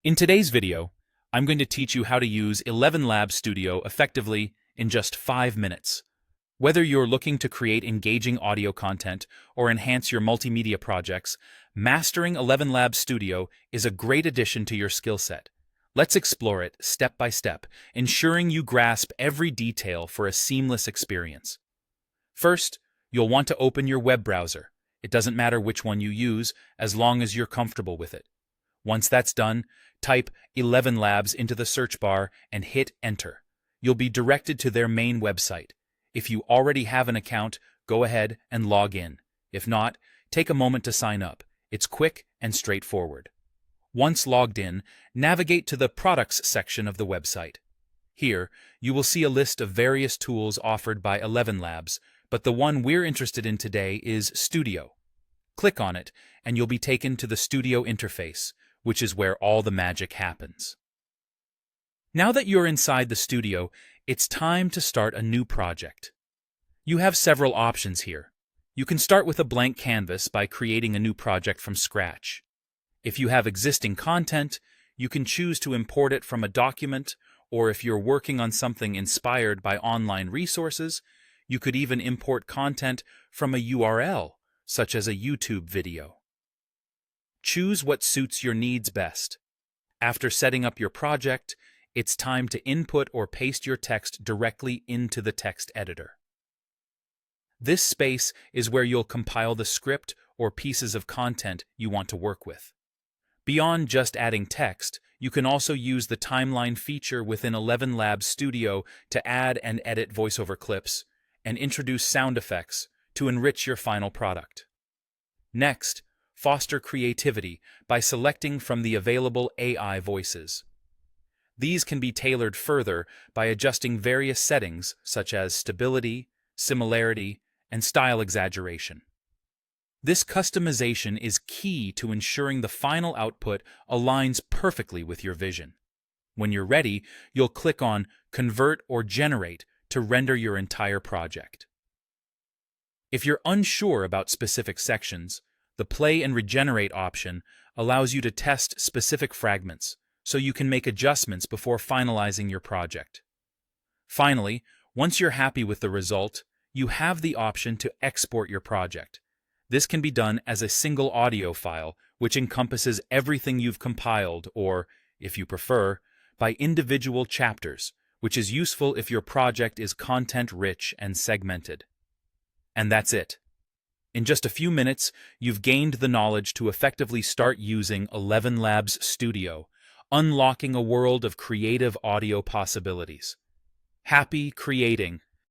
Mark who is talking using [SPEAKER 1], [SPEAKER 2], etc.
[SPEAKER 1] In today's video, I'm going to teach you how to use ElevenLabs Studio effectively in just 5 minutes. Whether you're looking to create engaging audio content or enhance your multimedia projects, mastering ElevenLabs Studio is a great addition to your skill set. Let's explore it step by step, ensuring you grasp every detail for a seamless experience. First, you'll want to open your web browser. It doesn't matter which one you use, as long as you're comfortable with it. Once that's done, type ElevenLabs into the search bar and hit Enter. You'll be directed to their main website. If you already have an account, go ahead and log in. If not, take a moment to sign up. It's quick and straightforward. Once logged in, navigate to the Products section of the website. Here, you will see a list of various tools offered by ElevenLabs, but the one we're interested in today is Studio. Click on it, and you'll be taken to the Studio interface, which is where all the magic happens. Now that you're inside the studio, it's time to start a new project. You have several options here. You can start with a blank canvas by creating a new project from scratch. If you have existing content, you can choose to import it from a document, or if you're working on something inspired by online resources, you could even import content from a URL, such as a YouTube video. Choose what suits your needs best. After setting up your project, it's time to input or paste your text directly into the text editor. This space is where you'll compile the script or pieces of content you want to work with. Beyond just adding text, you can also use the timeline feature within ElevenLabs Studio to add and edit voiceover clips and introduce sound effects to enrich your final product. Next, foster creativity by selecting from the available AI voices. These can be tailored further by adjusting various settings such as stability, similarity, and style exaggeration. This customization is key to ensuring the final output aligns perfectly with your vision. When you're ready, you'll click on Convert or Generate to render your entire project. If you're unsure about specific sections, the Play and Regenerate option allows you to test specific fragments, so you can make adjustments before finalizing your project. Finally, once you're happy with the result, you have the option to export your project. This can be done as a single audio file, which encompasses everything you've compiled, or, if you prefer, by individual chapters, which is useful if your project is content-rich and segmented. And that's it. In just a few minutes, you've gained the knowledge to effectively start using ElevenLabs Studio, unlocking a world of creative audio possibilities. Happy creating!